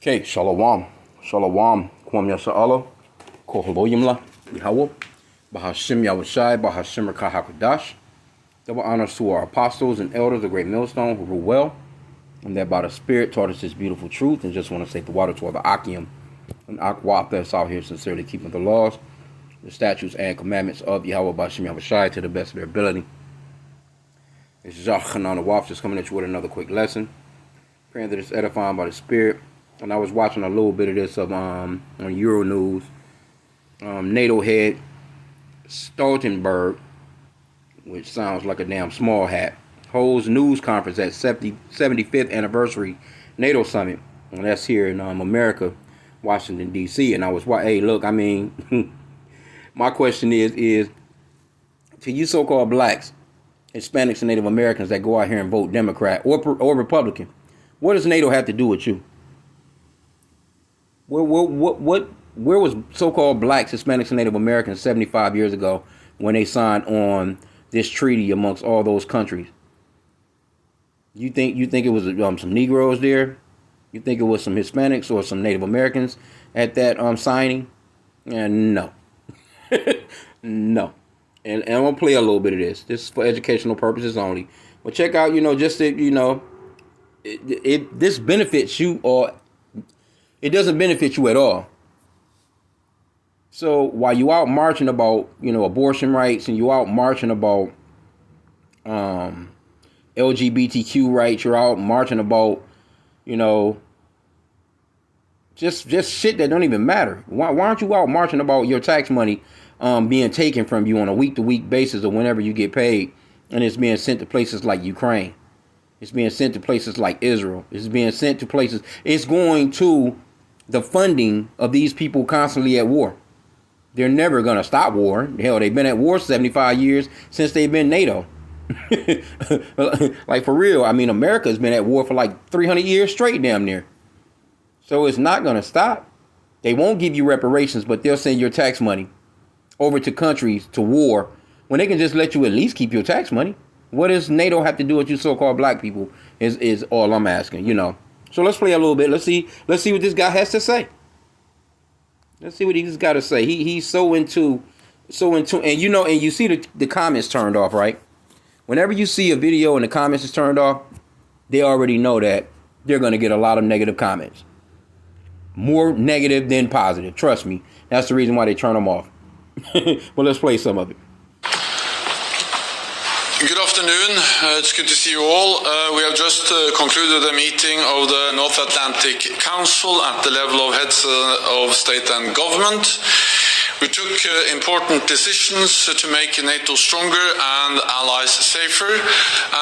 Okay, Shalom. Shalom. Kwam Yasa Allah. Koholoyimla. Yahweh. Bahashim Yahushai. Bahashim Rakahakadash. Double honors to our apostles and elders, the great millstone who rule well, and that by the Spirit taught us this beautiful truth. And just want to say the water to the H.I.M and Akwap that's out here sincerely keeping the laws, the statutes, and commandments of Yahweh Bahashim Yahushai to the best of their ability. It's Jachan on the Waf just coming at you with another quick lesson. Praying that it's edifying by the Spirit. And I was watching a little bit of this on Euro News. NATO head Stoltenberg, which sounds like a damn small hat, holds news conference at 75th anniversary NATO summit, and that's here in America, Washington D.C. And I was, hey, look, I mean, my question is to you so-called blacks, Hispanics, and Native Americans that go out here and vote Democrat or Republican, what does NATO have to do with you? Where was so-called blacks, Hispanics, and Native Americans 75 years ago when they signed on this treaty amongst all those countries? You think it was some Negroes there? You think it was some Hispanics or some Native Americans at that signing? And no, no. And I'm gonna play a little bit of this. This is for educational purposes only. But check out, just that, this benefits you or it doesn't benefit you at all. So while you out marching about, abortion rights, and you out marching about LGBTQ rights, you're out marching about, just shit that don't even matter. Why aren't you out marching about your tax money being taken from you on a week-to-week basis or whenever you get paid, and it's being sent to places like Ukraine? It's being sent to places like Israel. It's being sent to places. It's going to the funding of these people constantly at war. They're never going to stop war. Hell, they've been at war 75 years since they've been NATO. Like, for real. I mean, America's been at war for like 300 years straight damn near. So it's not going to stop. They won't give you reparations, but they'll send your tax money over to countries to war when they can just let you at least keep your tax money. What does NATO have to do with you so-called black people is all I'm asking, So let's play a little bit. Let's see what this guy has to say. Let's see what he's got to say. He's so into, and you see the comments turned off, right? Whenever you see a video and the comments is turned off, they already know that they're going to get a lot of negative comments. More negative than positive. Trust me. That's the reason why they turn them off. Well, let's play some of it. Good afternoon. It's good to see you all. We have just concluded a meeting of the North Atlantic Council at the level of heads of state and government. We took important decisions to make NATO stronger and allies safer,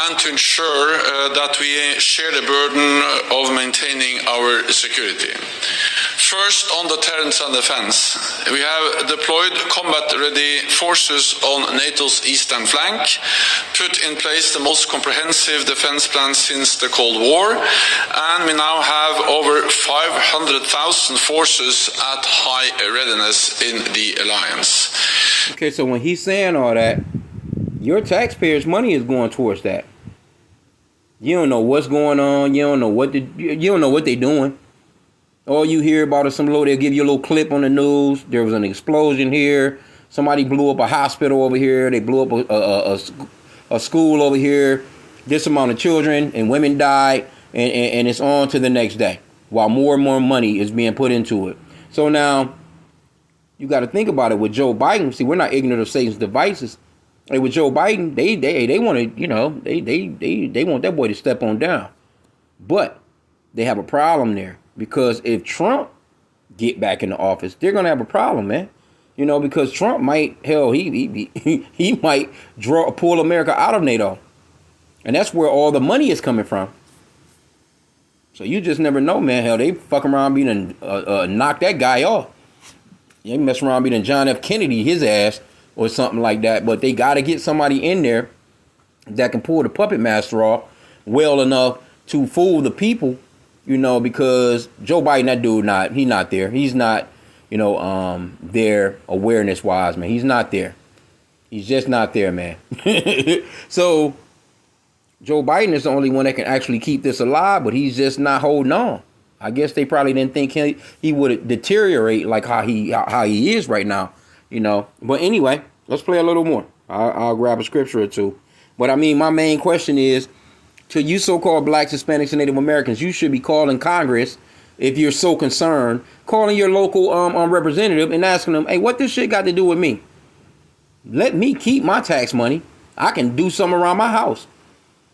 and to ensure that we share the burden of maintaining our security. First, on deterrence and defense. We have deployed combat-ready forces on NATO's eastern flank, put in place the most comprehensive defense plan since the Cold War, and we now have over 500,000 forces at high readiness in the alliance. Okay, so when he's saying all that, your taxpayers' money is going towards that. You don't know what's going on. You don't know what they're doing. All you hear about is they'll give you a little clip on the news. There was an explosion here. Somebody blew up a hospital over here. They blew up a school over here. This amount of children and women died, and it's on to the next day while more and more money is being put into it. So now you got to think about it with Joe Biden. See, we're not ignorant of Satan's devices. And with Joe Biden, they want to, they want that boy to step on down. But they have a problem there. Because if Trump get back in the office, they're gonna have a problem, man. Because Trump might, he might pull America out of NATO, and that's where all the money is coming from. So you just never know, man. Hell, they fuck around being knock that guy off. They mess around being John F. Kennedy his ass or something like that. But they got to get somebody in there that can pull the puppet master off well enough to fool the people. Because Joe Biden, that dude, he's not there. He's not, there awareness wise, man. He's not there. He's just not there, man. So Joe Biden is the only one that can actually keep this alive, but he's just not holding on. I guess they probably didn't think he would deteriorate like how he is right now, you know. But anyway, let's play a little more. I'll grab a scripture or two. But I mean, my main question is, to you so-called blacks, Hispanics, and Native Americans, you should be calling Congress, if you're so concerned, calling your local representative and asking them, hey, what this shit got to do with me? Let me keep my tax money. I can do something around my house.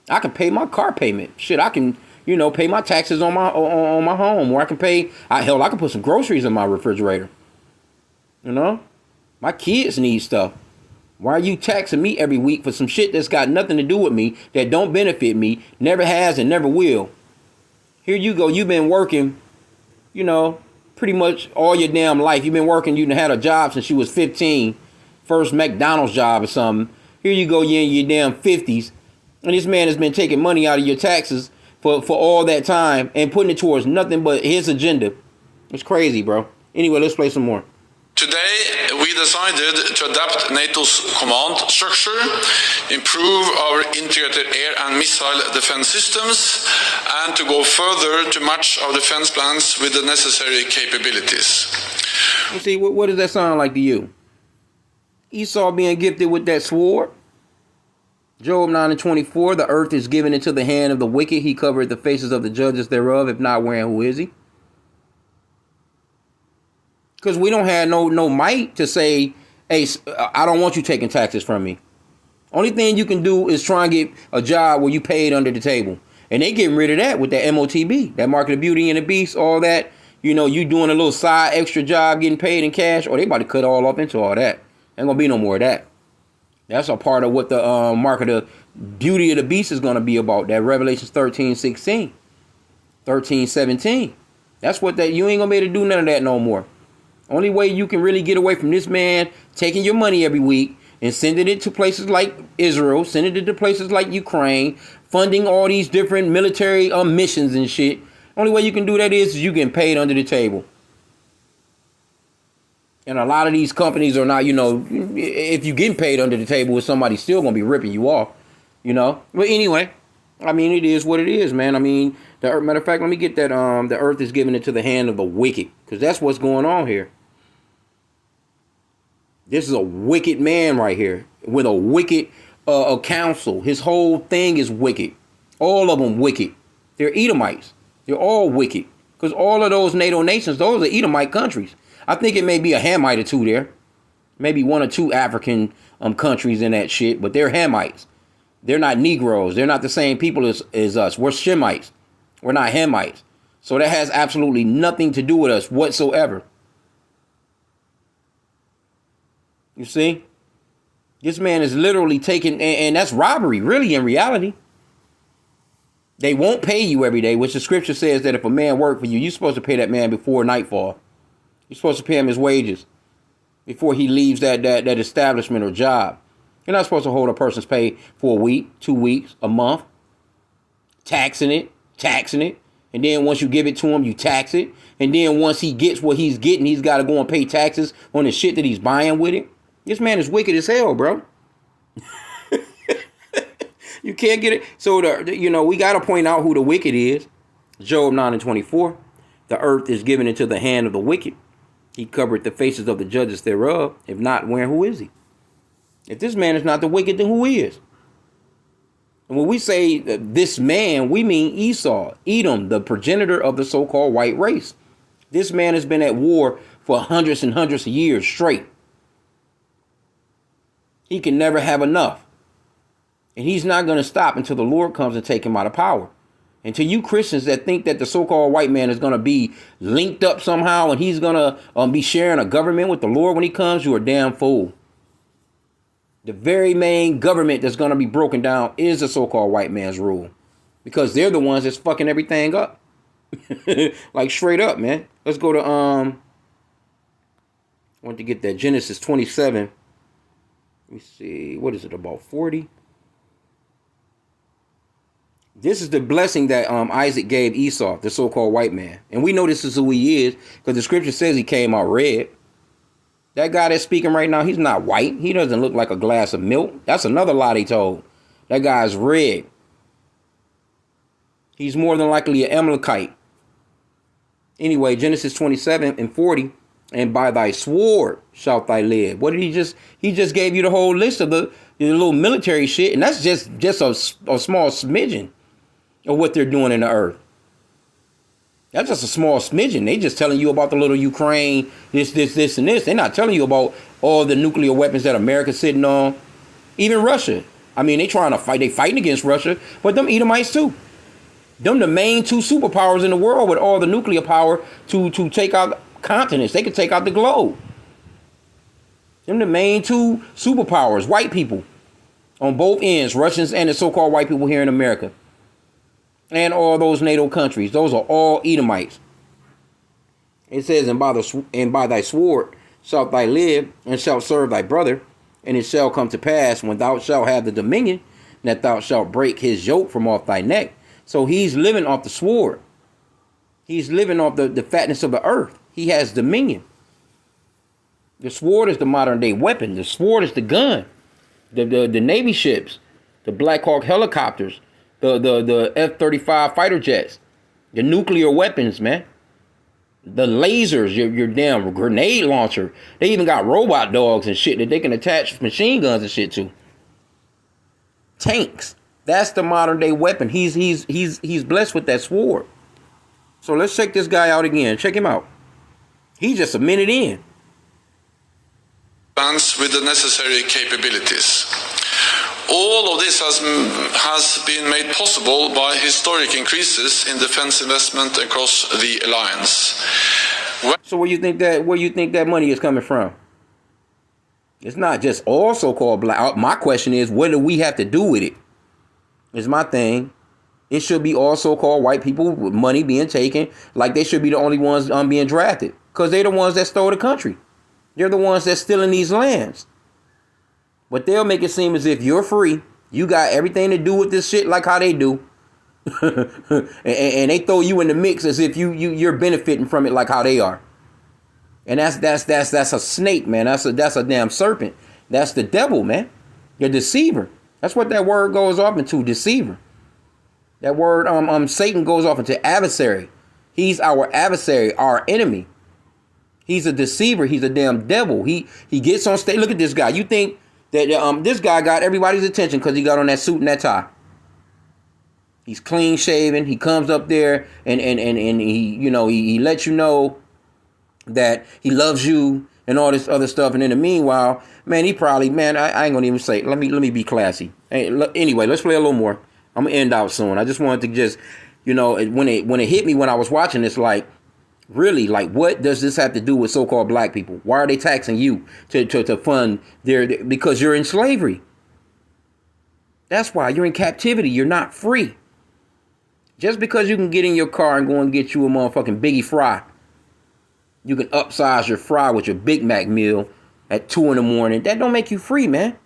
I can pay my car payment. Shit, I can, you know, pay my taxes on my home. Or I can pay, I can put some groceries in my refrigerator. You know? My kids need stuff. Why are you taxing me every week for some shit that's got nothing to do with me, that don't benefit me, never has and never will? Here you go. You've been working, you know, pretty much all your damn life. You've been working. You had a job since you was 15. First McDonald's job or something. Here you go. You're in your damn 50s. And this man has been taking money out of your taxes for all that time and putting it towards nothing but his agenda. It's crazy, bro. Anyway, let's play some more. Today, we decided to adapt NATO's command structure, improve our integrated air and missile defense systems, and to go further to match our defense plans with the necessary capabilities. You see, what does that sound like to you? Esau being gifted with that sword. Job 9:24, the earth is given into the hand of the wicked. He covered the faces of the judges thereof. If not, wherein who is he? Because we don't have no might to say, hey, I don't want you taking taxes from me. Only thing you can do is try and get a job where you paid under the table. And they getting rid of that with that MOTB, that Market of Beauty and the Beast, all that. You know, you doing a little side extra job getting paid in cash, or they about to cut all up into all that. Ain't gonna be no more of that. That's a part of what the Market of Beauty of the Beast is gonna be about. That Revelations 13:16, 13:17. That's what that, you ain't gonna be able to do none of that no more. Only way you can really get away from this man taking your money every week and sending it to places like Israel, sending it to places like Ukraine, funding all these different military missions and shit. Only way you can do that is you getting paid under the table. And a lot of these companies are not, you know, if you getting paid under the table, somebody's still going to be ripping you off, you know. But anyway, I mean, it is what it is, man. I mean, matter of fact, let me get that. The earth is given into the hand of the wicked, because that's what's going on here. This is a wicked man right here with a wicked counsel. His whole thing is wicked. All of them wicked. They're Edomites. They're all wicked. Because all of those NATO nations, those are Edomite countries. I think it may be a Hamite or two there. Maybe one or two African countries in that shit. But they're Hamites. They're not Negroes. They're not the same people as us. We're Shemites. We're not Hamites. So that has absolutely nothing to do with us whatsoever. You see? This man is literally taking, and that's robbery, really, in reality. They won't pay you every day, which the scripture says that if a man work for you, you're supposed to pay that man before nightfall. You're supposed to pay him his wages before he leaves that establishment or job. You're not supposed to hold a person's pay for a week, 2 weeks, a month, taxing it. And then once you give it to him, you tax it. And then once he gets what he's getting, he's got to go and pay taxes on the shit that he's buying with it. This man is wicked as hell, bro. You can't get it. So, we got to point out who the wicked is. Job 9:24. The earth is given into the hand of the wicked. He covered the faces of the judges thereof. If not, where and who is he? If this man is not the wicked, then who is? And when we say this man, we mean Esau, Edom, the progenitor of the so-called white race. This man has been at war for hundreds and hundreds of years straight. He can never have enough. And he's not going to stop until the Lord comes and take him out of power. And to you Christians that think that the so-called white man is going to be linked up somehow and he's going to be sharing a government with the Lord when he comes, you are a damn fool. The very main government that's going to be broken down is the so-called white man's rule. Because they're the ones that's fucking everything up. Like straight up, man. Let's go to, I want to get that Genesis 27. Let me see. What is it, about 40? This is the blessing that Isaac gave Esau, the so-called white man. And we know this is who he is because the scripture says he came out red. That guy that's speaking right now, he's not white. He doesn't look like a glass of milk. That's another lie they told. That guy's red. He's more than likely an Amalekite. Anyway, Genesis 27 and 40, and by thy sword shalt thou live. What did he just gave you the whole list of the little military shit, and that's just a small smidgen of what they're doing in the earth. That's just a small smidgen. They just telling you about the little Ukraine, this, and this. They're not telling you about all the nuclear weapons that America's sitting on. Even Russia. I mean, they trying to fight. They fighting against Russia, but them Edomites too. Them the main two superpowers in the world with all the nuclear power to take out continents. They could take out the globe. Them the main two superpowers, white people on both ends, Russians and the so-called white people here in America. And all those NATO countries. Those are all Edomites. It says, and by thy sword shalt thou live, and shalt serve thy brother. And it shall come to pass, when thou shalt have the dominion, that thou shalt break his yoke from off thy neck. So he's living off the sword. He's living off the fatness of the earth. He has dominion. The sword is the modern day weapon. The sword is the gun. The Navy ships, the Black Hawk helicopters, the F-35 fighter jets, the nuclear weapons, man. The lasers, your damn grenade launcher. They even got robot dogs and shit that they can attach machine guns and shit to. Tanks. That's the modern day weapon. He's blessed with that sword. So let's check this guy out again. Check him out. He's just a minute in. With the necessary capabilities. All of this has been made possible by historic increases in defense investment across the alliance. So where you think that money is coming from? It's not just all so-called black. My question is, what do we have to do with it? Is my thing. It should be all so-called white people with money being taken, like they should be the only ones being drafted, because they're the ones that stole the country. They're the ones that's stealing these lands. But they'll make it seem as if you're free. You got everything to do with this shit like how they do. and they throw you in the mix as if you're benefiting from it like how they are. And that's a snake, man. That's a damn serpent. That's the devil, man. You're a deceiver. That's what that word goes off into, deceiver. That word Satan goes off into adversary. He's our adversary, our enemy. He's a deceiver. He's a damn devil. He gets on stage. Look at this guy. You think that this guy got everybody's attention because he got on that suit and that tie. He's clean shaven. He comes up there and he lets you know that he loves you and all this other stuff. And in the meanwhile, man, he probably, man, I ain't gonna even say. Let me be classy. Anyway, let's play a little more. I'm gonna end out soon. I just wanted to just, when it hit me when I was watching this, like, really, like, what does this have to do with so-called black people? Why are they taxing you to fund because you're in slavery? That's why you're in captivity. You're not free. Just because you can get in your car and go and get you a motherfucking Biggie fry, you can upsize your fry with your Big Mac meal at 2 a.m. That don't make you free, man.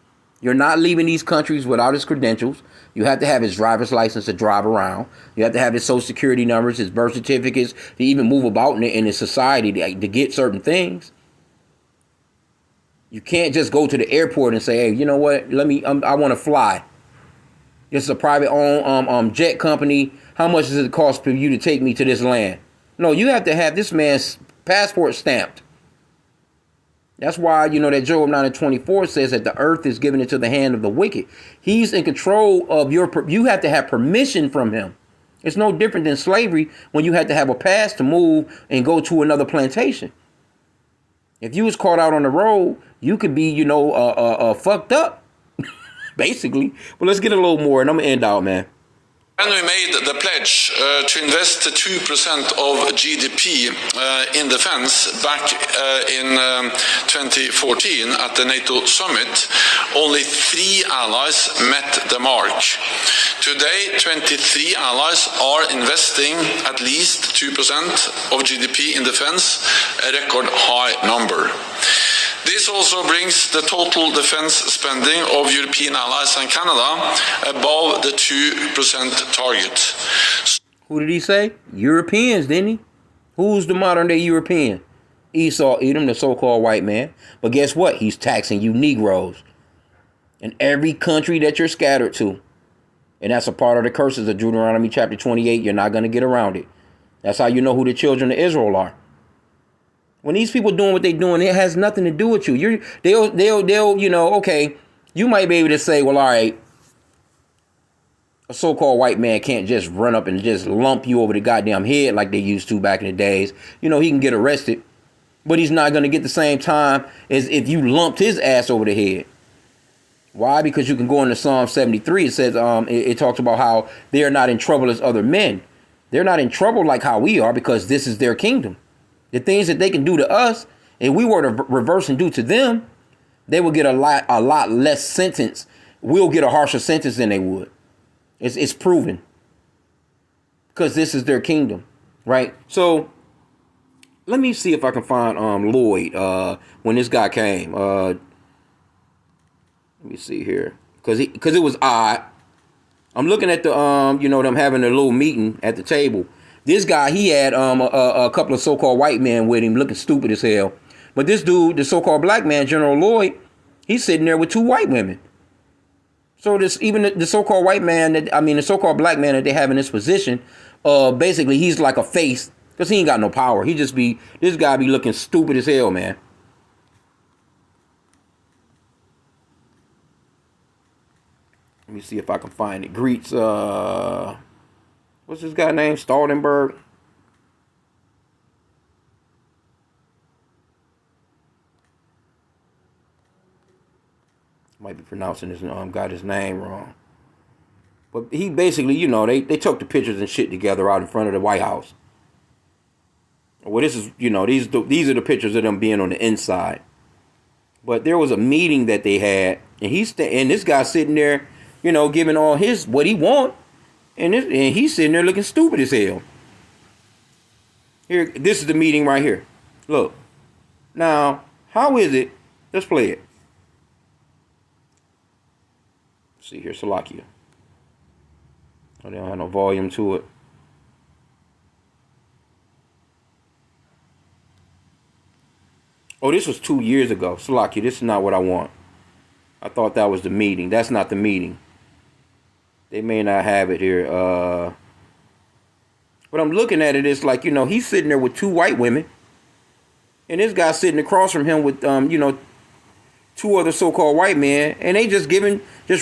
You're not leaving these countries without his credentials. You have to have his driver's license to drive around. You have to have his social security numbers, his birth certificates to even move about in the society to get certain things. You can't just go to the airport and say, hey, you know what? I want to fly. This is a private owned jet company. How much does it cost for you to take me to this land? No, you have to have this man's passport stamped. That's why, that Job 9:24 says that the earth is given into the hand of the wicked. He's in control of you have to have permission from him. It's no different than slavery when you had to have a pass to move and go to another plantation. If you was caught out on the road, you could be, fucked up, basically. But let's get a little more, and I'm going to end out, man. When we made the pledge to invest 2% of GDP in defense back in 2014 at the Nato summit, only 3 allies met the mark. Today, 23 allies are investing at least 2% of GDP in defense, a record high number. This also brings the total defense spending of European allies and Canada above the 2% target. Who did he say? Europeans, didn't he? Who's the modern day European? Esau, Edom, the so-called white man. But guess what? He's taxing you Negroes in every country that you're scattered to. And that's a part of the curses of Deuteronomy chapter 28. You're not going to get around it. That's how you know who the children of Israel are. When these people doing what they doing, it has nothing to do with you. They'll you know, okay, you might be able to say, well, all right, a so-called white man can't just run up and just lump you over the goddamn head like they used to back in the days. You know, he can get arrested, but he's not going to get the same time as if you lumped his ass over the head. Why? Because you can go into Psalm 73. It says, it talks about how they are not in trouble as other men. They're not in trouble like how we are because this is their kingdom. The things that they can do to us, if we were to reverse and do to them, they would get a lot less sentence. We'll get a harsher sentence than they would. It's proven. Because this is their kingdom, right? So let me see if I can find Lloyd when this guy came. Let me see here, because it was odd. I'm looking at the you know, them having a little meeting at the table. This guy, he had a couple of so-called white men with him, looking stupid as hell. But this dude, the so-called black man, General Lloyd, he's sitting there with 2 white women. So this, even the so-called white man the so-called black man that they have in this position, basically he's like a face because he ain't got no power. This guy be looking stupid as hell, man. Let me see if I can find it. Greets, what's this guy name? Stoltenberg. Might be pronouncing his got his name wrong. But he basically, you know, they took the pictures and shit together out in front of the White House. Well, this is, you know, these are the pictures of them being on the inside. But there was a meeting that they had, and and this guy sitting there, you know, giving all his what he want, and he's sitting there looking stupid as hell. Here, this is the meeting right here. Look, now how is it? Let's play it. Let's see here, Salakia. Oh, they don't have no volume to it. Oh, this was 2 years ago. Salakia, this is not what I want. I thought that was the meeting. That's not the meeting. They may not have it here. But I'm looking at it, it's like, you know, he's sitting there with 2 white women. And this guy's sitting across from him with, you know, 2 other so-called white men. And they just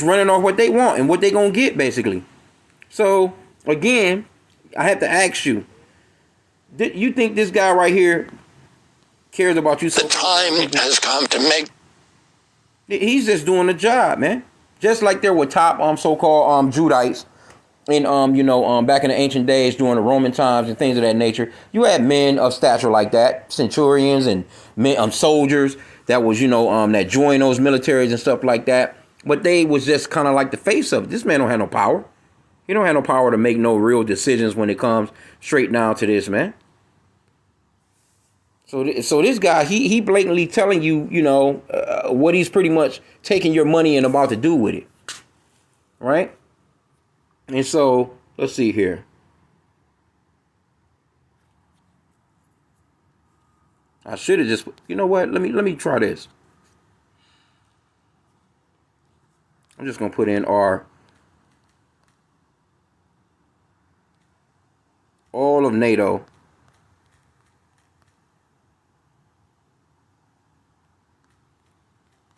running off what they want and what they gonna get, basically. So, again, I have to ask you, you think this guy right here cares about you? The time has come to make. He's just doing the job, man. Just like there were top so-called Judites in you know, back in the ancient days during the Roman times and things of that nature. You had men of stature like that, centurions and men, soldiers that was, you know, that joined those militaries and stuff like that. But they was just kind of like the face of it. This man don't have no power. He don't have no power to make no real decisions when it comes straight down to this, man. So this guy, he blatantly telling you, you know, what he's pretty much taking your money and about to do with it. Right? And so, let's see here. I should have just, you know what? Let me try this. I'm just going to put in all of NATO.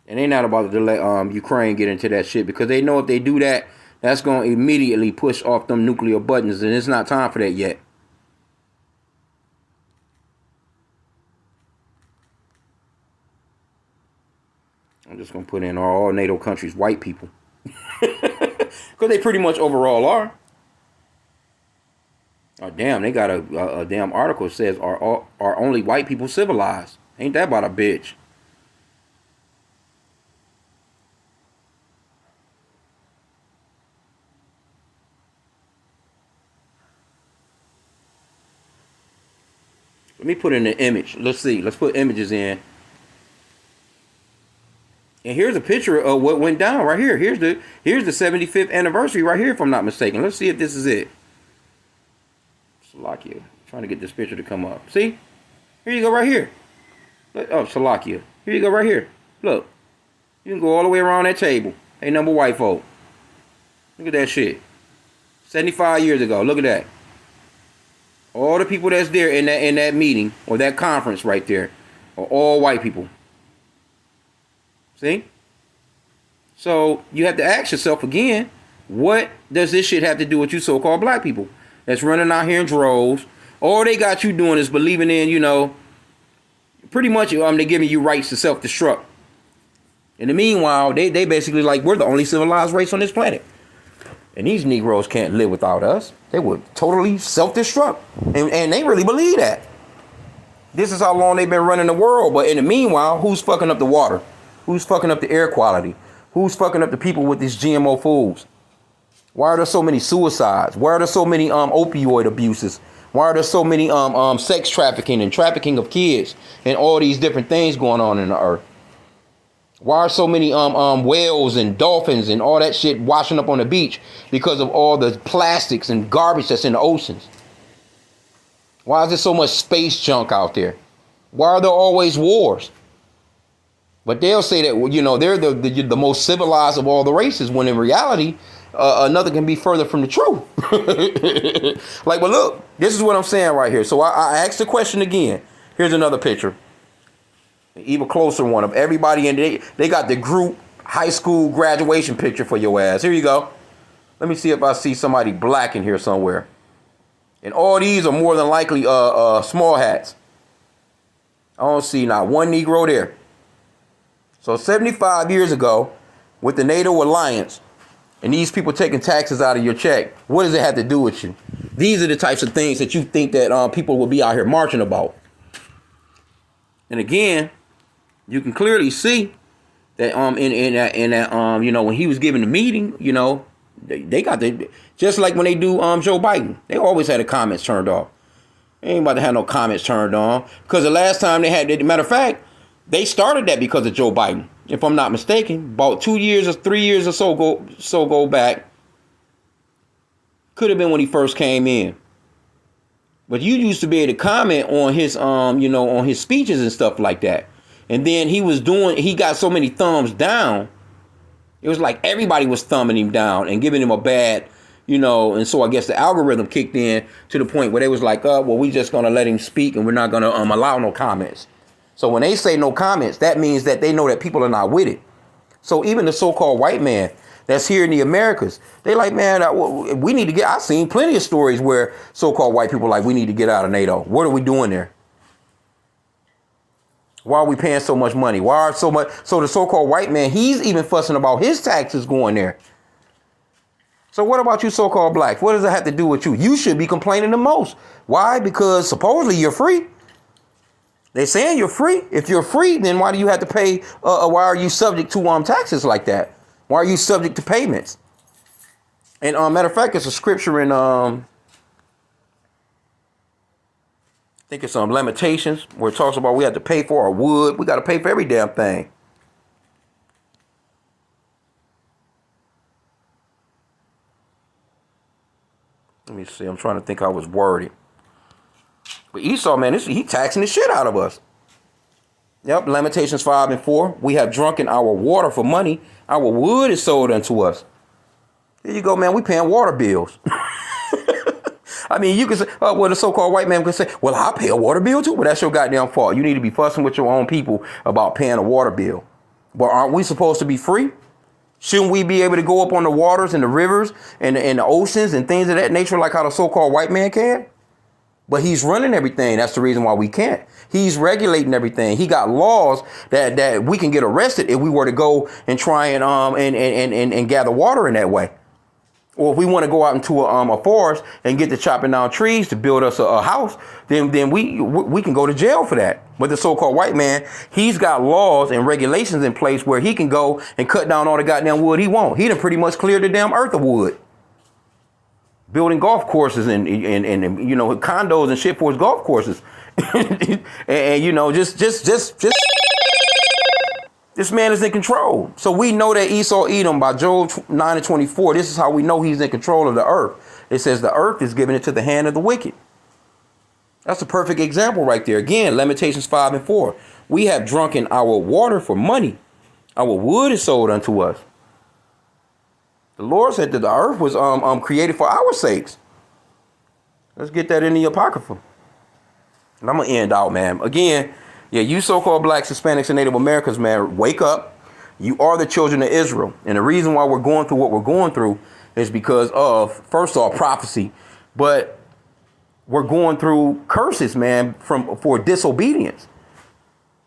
And they're not about to let Ukraine get into that shit because they know if they do that, that's going to immediately push off them nuclear buttons, and it's not time for that yet. I'm just going to put in all NATO countries, white people. Because they pretty much overall are. Oh, damn, they got a damn article that says, are only white people civilized? Ain't that about a bitch? Let me put in an image. Let's see. Let's put images in. And here's a picture of what went down right here. Here's the 75th anniversary right here, if I'm not mistaken. Let's see if this is it. Salakia. Trying to get this picture to come up. See? Here you go right here. Oh, Salakia. Here you go right here. Look. You can go all the way around that table. Ain't number white folk. Look at that shit. 75 years ago. Look at that. All the people that's there in that meeting or that conference right there are all white people. See? So you have to ask yourself again, what does this shit have to do with you so-called black people that's running out here in droves? All they got you doing is believing in, pretty much they're giving you rights to self-destruct. In the meanwhile, they basically like, we're the only civilized race on this planet. And these Negroes can't live without us. They would totally self-destruct. And they really believe that. This is how long they've been running the world. But in the meanwhile, who's fucking up the water? Who's fucking up the air quality? Who's fucking up the people with these GMO foods? Why are there so many suicides? Why are there so many opioid abuses? Why are there so many sex trafficking and trafficking of kids and all these different things going on in the earth? Why are so many whales and dolphins and all that shit washing up on the beach? Because of all the plastics and garbage that's in the oceans. Why is there so much space junk out there? Why are there always wars? But they'll say that, they're the most civilized of all the races, when in reality, nothing can be further from the truth. But look, this is what I'm saying right here. So I asked the question again. Here's another picture. Even closer one of everybody, and they got the group high school graduation picture for your ass. Here you go. Let me see if I see somebody black in here somewhere. And all these are more than likely small hats. I don't see not one Negro there. So 75 years ago, with the NATO alliance, and these people taking taxes out of your check, what does it have to do with you? These are the types of things that you think that people will be out here marching about. And again, you can clearly see that in that when he was giving the meeting, they got just like when they do Joe Biden, they always had the comments turned off. They ain't about to have no comments turned on, because the last time they had, matter of fact, they started that because of Joe Biden, if I'm not mistaken. About 2 years or 3 years or so go back. Could have been when he first came in. But you used to be able to comment on his on his speeches and stuff like that. And then he got so many thumbs down. It was like everybody was thumbing him down and giving him a bad, and so I guess the algorithm kicked in to the point where they was like, we just going to let him speak and we're not going to allow no comments. So when they say no comments, that means that they know that people are not with it. So even the so-called white man that's here in the Americas, they like, man, we need to get, I've seen plenty of stories where so-called white people like, we need to get out of NATO. What are we doing there? Why are we paying so much money? Why are so the so-called white man, he's even fussing about his taxes going there. So what about you so-called blacks? What does it have to do with you? You should be complaining the most. Why? Because supposedly you're free. They're saying you're free. If you're free, then why do you have to pay? Why are you subject to taxes like that? Why are you subject to payments? And matter of fact, it's a scripture in I think it's Lamentations, where it talks about we have to pay for our wood. We got to pay for every damn thing. Let me see. I'm trying to think how it was worded. But Esau, man, he taxing the shit out of us. Yep, Lamentations 5:4. We have drunken our water for money. Our wood is sold unto us. Here you go, man. We paying water bills. I mean, you can say, the so-called white man can say, well, I'll pay a water bill too. But that's your goddamn fault. You need to be fussing with your own people about paying a water bill. But aren't we supposed to be free? Shouldn't we be able to go up on the waters and the rivers and the oceans and things of that nature like how the so-called white man can? But he's running everything. That's the reason why we can't. He's regulating everything. He got laws that we can get arrested if we were to go and try and gather water in that way. Or if we want to go out into a forest and get to chopping down trees to build us a house, then we can go to jail for that. But the so-called white man, he's got laws and regulations in place where he can go and cut down all the goddamn wood he wants. He done pretty much cleared the damn earth of wood. Building golf courses and condos and shit for his golf courses. and just this man is in control. So we know that Esau Edom by Job 9:24. This is how we know he's in control of the earth. It says the earth is given into the hand of the wicked. That's a perfect example right there. Again, Lamentations 5:4. We have drunken our water for money. Our wood is sold unto us. The Lord said that the earth was created for our sakes. Let's get that in the Apocrypha. And I'm going to end out, man. Again, yeah, you so-called blacks, Hispanics, and Native Americans, man, wake up. You are the children of Israel. And the reason why we're going through what we're going through is because of, first off, prophecy. But we're going through curses, man, for disobedience.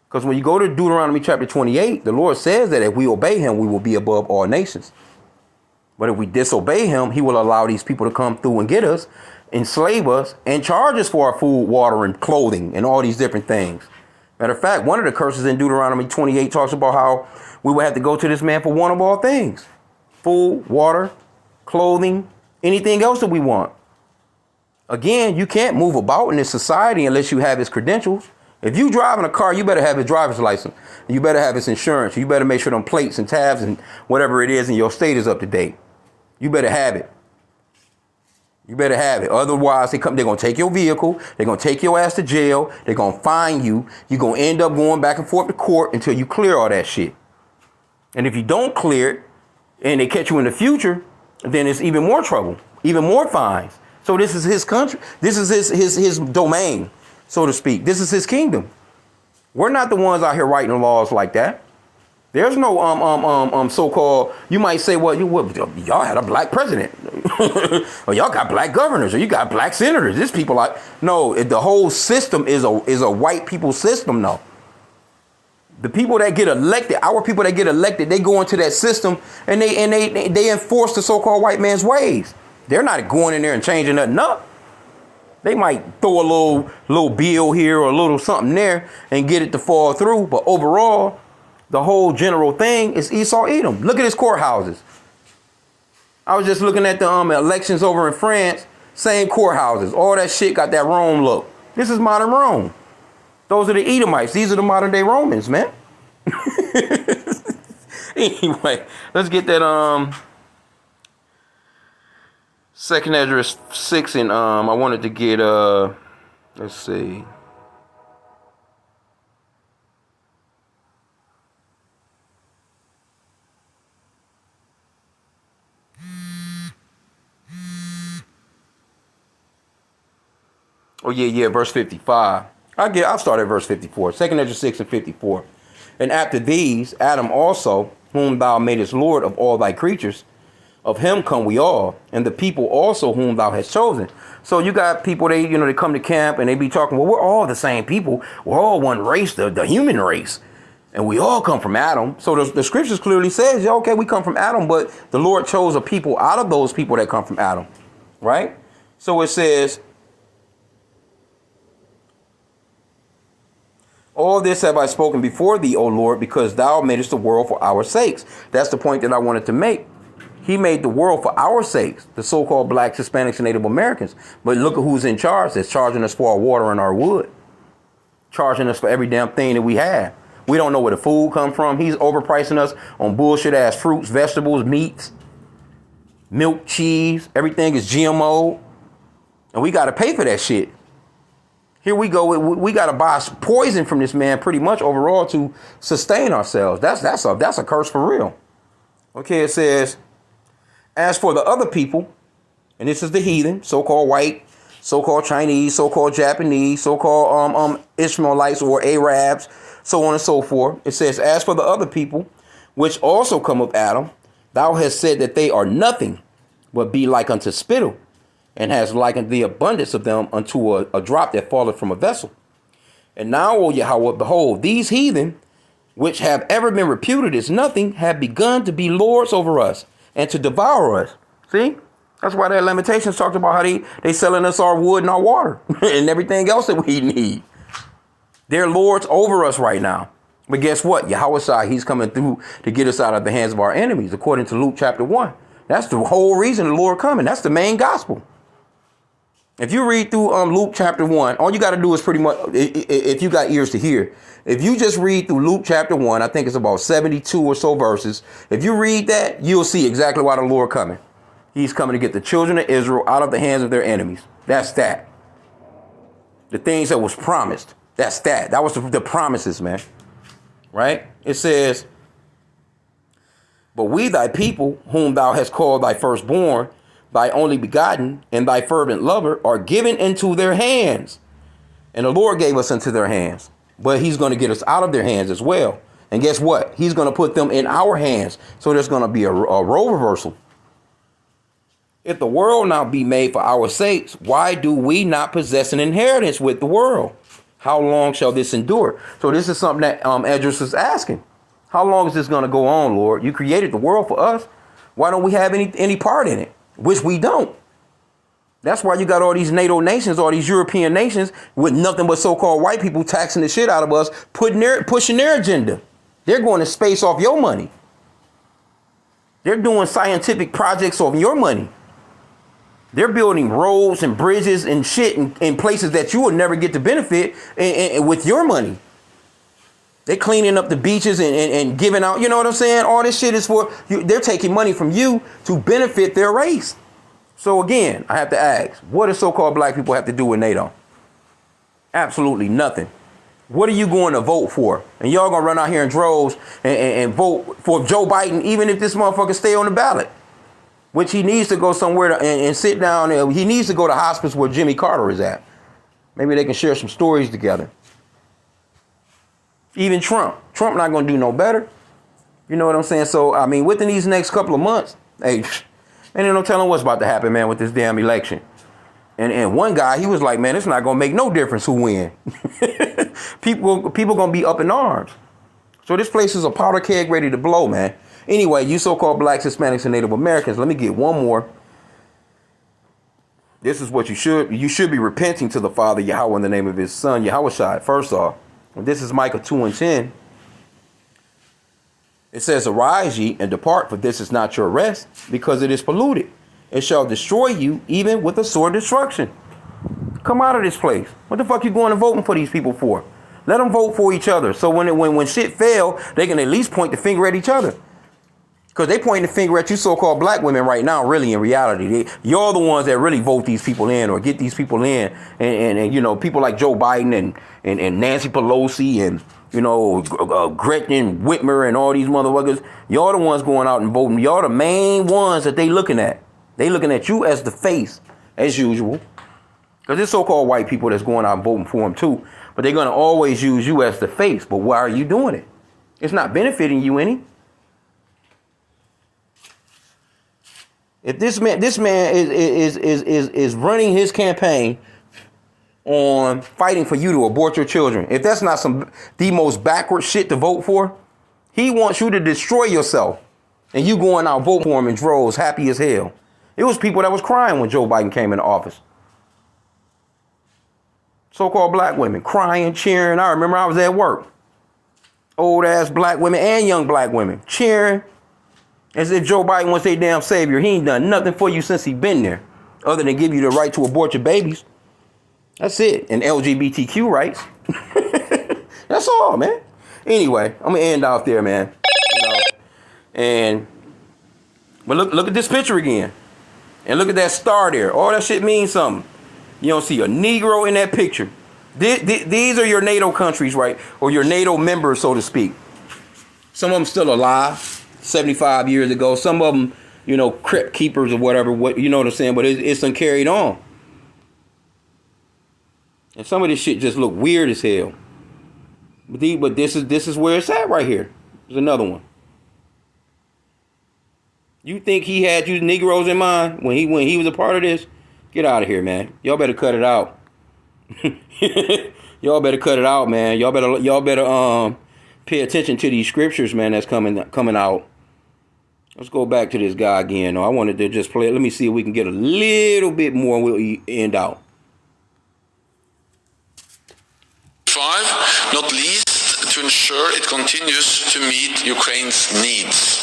Because when you go to Deuteronomy chapter 28, the Lord says that if we obey him, we will be above all nations. But if we disobey him, he will allow these people to come through and get us, enslave us, and charge us for our food, water, and clothing, and all these different things. Matter of fact, one of the curses in Deuteronomy 28 talks about how we will have to go to this man for one of all things. Food, water, clothing, anything else that we want. Again, you can't move about in this society unless you have his credentials. If you driving a car, you better have his driver's license. You better have his insurance. You better make sure them plates and tabs and whatever it is in your state is up to date. You better have it. You better have it. Otherwise, they're going to take your vehicle. They're going to take your ass to jail. They're going to fine you. You're going to end up going back and forth to court until you clear all that shit. And if you don't clear it and they catch you in the future, then it's even more trouble, even more fines. So this is his country. This is his domain, so to speak. This is his kingdom. We're not the ones out here writing laws like that. There's no so-called, you might say, well, y'all had a black president, or y'all got black governors, or you got black senators. This people like, no, the whole system is a white people system now. The people that get elected, our people that get elected, they go into that system and they enforce the so-called white man's ways. They're not going in there and changing nothing up. They might throw a little bill here or a little something there and get it to fall through. But overall, the whole general thing is Esau Edom. Look at his courthouses. I was just looking at the elections over in France. Same courthouses. All that shit got that Rome look. This is modern Rome. Those are the Edomites. These are the modern day Romans, man. Anyway, let's get that Second Esdras 6 and I wanted to get let's see. Oh yeah, verse 55. I'll start at verse 54. Second Esdras 6 and 54. And after these, Adam also, whom thou madest Lord of all thy creatures, of him come we all, and the people also whom thou hast chosen. So you got people, they come to camp and they be talking, well, we're all the same people. We're all one race, the human race. And we all come from Adam. So the scriptures clearly says, yeah, okay, we come from Adam, but the Lord chose a people out of those people that come from Adam. Right? So it says, all this have I spoken before thee, O Lord, because thou madest the world for our sakes. That's the point that I wanted to make. He made the world for our sakes, the so-called blacks, Hispanics, and Native Americans. But look at who's in charge that's charging us for our water and our wood. Charging us for every damn thing that we have. We don't know where the food come from. He's overpricing us on bullshit-ass fruits, vegetables, meats, milk, cheese. Everything is GMO. And we got to pay for that shit. Here we go. We got to buy poison from this man pretty much overall to sustain ourselves. That's a curse for real. Okay, it says, as for the other people, and this is the heathen, so-called white, so-called Chinese, so-called Japanese, so-called Ishmaelites or Arabs, so on and so forth. It says, as for the other people, which also come of Adam, thou hast said that they are nothing, but be like unto spittle, and has likened the abundance of them unto a drop that falleth from a vessel. And now, O Yahweh, behold, these heathen, which have ever been reputed as nothing, have begun to be lords over us and to devour us. See? That's why that Lamentations talked about how they selling us our wood and our water and everything else that we need. They're lords over us right now. But guess what? Yahweh, he's coming through to get us out of the hands of our enemies, according to Luke chapter 1. That's the whole reason the Lord coming. That's the main gospel. If you read through Luke chapter 1, all you got to do is pretty much, if you got ears to hear, if you just read through Luke chapter 1, I think it's about 72 or so verses. If you read that, you'll see exactly why the Lord coming. He's coming to get the children of Israel out of the hands of their enemies. That's that. The things that was promised. That's that. That was the promises, man. Right? It says, but we thy people, whom thou hast called thy firstborn, thy only begotten, and thy fervent lover are given into their hands. And the Lord gave us into their hands. But he's going to get us out of their hands as well. And guess what? He's going to put them in our hands. So there's going to be a role reversal. If the world now be made for our sakes, why do we not possess an inheritance with the world? How long shall this endure? So this is something that Esdras is asking. How long is this going to go on, Lord? You created the world for us. Why don't we have any part in it? Which we don't. That's why you got all these NATO nations, all these European nations with nothing but so-called white people taxing the shit out of us, pushing their agenda. They're going to space off your money. They're doing scientific projects off your money. They're building roads and bridges and shit in places that you will never get to benefit with your money. They're cleaning up the beaches and giving out, you know what I'm saying? All this shit is for, they're taking money from you to benefit their race. So again, I have to ask, what do so-called black people have to do with NATO? Absolutely nothing. What are you going to vote for? And y'all going to run out here in droves and vote for Joe Biden, even if this motherfucker stay on the ballot. Which he needs to go somewhere and sit down. He needs to go to hospice where Jimmy Carter is at. Maybe they can share some stories together. Even Trump not going to do no better. You know what I'm saying? So, I mean, within these next couple of months, hey, ain't no telling what's about to happen, man, with this damn election. And one guy, he was like, man, it's not going to make no difference who win. People going to be up in arms. So this place is a powder keg ready to blow, man. Anyway, you so-called blacks, Hispanics, and Native Americans, let me get one more. This is what you should be repenting to the Father Yahweh in the name of his son, Yahushua. First off, this is Micah 2:10. It says, arise ye and depart, for this is not your rest, because it is polluted. It shall destroy you, even with a sore destruction. Come out of this place. What the fuck you going and voting for these people for? Let them vote for each other. So when shit fail, they can at least point the finger at each other. Because they pointing the finger at you so-called black women right now, really, in reality. You're the ones that really vote these people in or get these people in. And you know, people like Joe Biden and Nancy Pelosi and, you know, Gretchen Whitmer and all these motherfuckers. You're the ones going out and voting. You're the main ones that they looking at. They looking at you as the face, as usual. Because there's so-called white people that's going out and voting for them, too. But they're going to always use you as the face. But why are you doing it? It's not benefiting you any. If this man is running his campaign on fighting for you to abort your children, if that's not the most backward shit to vote for, he wants you to destroy yourself. And you going out vote for him in droves, happy as hell. It was people that was crying when Joe Biden came into office. So-called black women crying, cheering. I remember I was at work. Old ass black women and young black women cheering. As if Joe Biden was their damn savior. He ain't done nothing for you since he been there. Other than give you the right to abort your babies. That's it. And LGBTQ rights. That's all, man. Anyway, I'm going to end out there, man. You know, but look at this picture again. And look at that star there. All that shit means something. You don't see a Negro in that picture. These are your NATO countries, right? Or your NATO members, so to speak. Some of them still alive. 75 years ago. Some of them, you know, crypt keepers or whatever, you know what I'm saying? But it's done carried on. And some of this shit just look weird as hell. But this is where it's at right here. There's another one. You think he had you Negroes in mind when he was a part of this? Get out of here, man. Y'all better cut it out. Y'all better cut it out, man. Y'all better pay attention to these scriptures, man, that's coming out. Let's go back to this guy again. I wanted to just play it. Let me see if we can get a little bit more and we'll end out. 5, not least to ensure it continues to meet Ukraine's needs.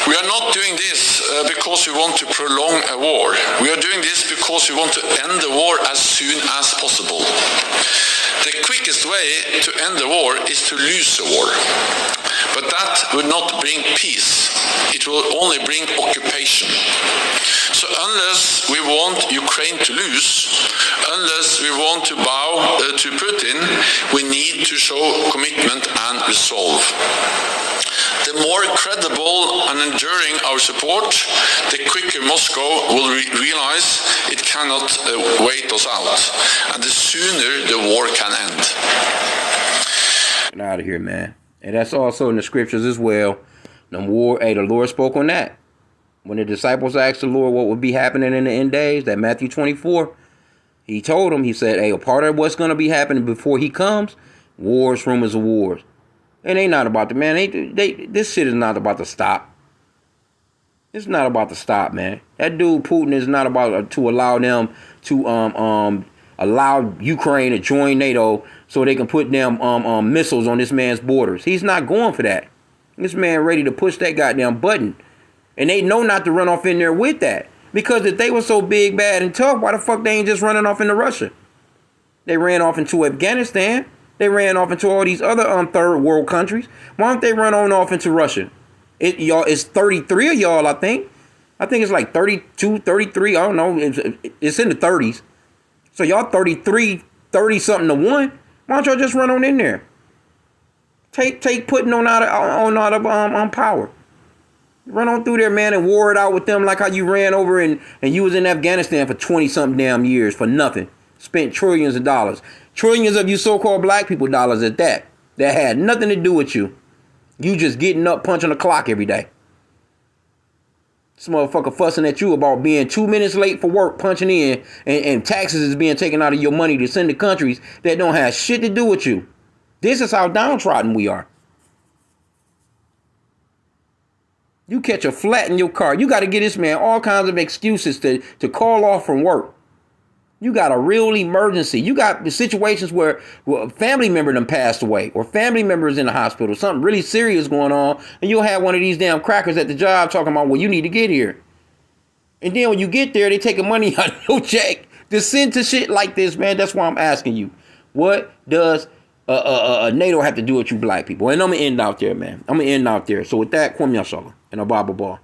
We are not doing this because we want to prolong a war. We are doing this because we want to end the war as soon as possible. The quickest way to end the war is to lose the war. But that would not bring peace. It will only bring occupation. So unless we want Ukraine to lose, unless interests we want to bow to Putin, we need to show commitment and resolve. The more credible and enduring our support, the quicker Moscow will realize it cannot wait us out, and the sooner the war can end. Get out of here, man. And that's also in the scriptures as well. The Lord spoke on that. When the disciples asked the Lord what would be happening in the end days, that Matthew 24, he told them, he said, hey, a part of what's going to be happening before he comes, wars, rumors of wars. And they not about to, man, this shit is not about to stop. It's not about to stop, man. That dude Putin is not about to allow them to allow Ukraine to join NATO so they can put them missiles on this man's borders. He's not going for that. This man ready to push that goddamn button. And they know not to run off in there with that. Because if they were so big, bad, and tough, why the fuck they ain't just running off into Russia? They ran off into Afghanistan. They ran off into all these other third world countries. Why don't they run on off into Russia? It's 33 of y'all, I think. I think it's like 32, 33. I don't know. It's in the 30s. So y'all 33, 30 something to 1. Why don't y'all just run on in there? Take Putin on out of power. Run on through there, man, and war it out with them like how you ran over and you was in Afghanistan for 20 something damn years for nothing. Spent trillions of dollars. Trillions of you so-called black people dollars at that. That had nothing to do with you. You just getting up, punching the clock every day. This motherfucker fussing at you about being 2 minutes late for work, punching in, and taxes is being taken out of your money to send to countries that don't have shit to do with you. This is how downtrodden we are. You catch a flat in your car. You got to give this man all kinds of excuses to call off from work. You got a real emergency. You got situations where a family member done passed away or family members in the hospital. Something really serious going on. And you'll have one of these damn crackers at the job talking about, well, you need to get here. And then when you get there, they taking money out of your check to send to shit like this, man. That's why I'm asking you. What does NATO have to do with you black people? And I'm going to end out there, man. I'm going to end out there. So with that, Kwame Yashala and a Bible Ball.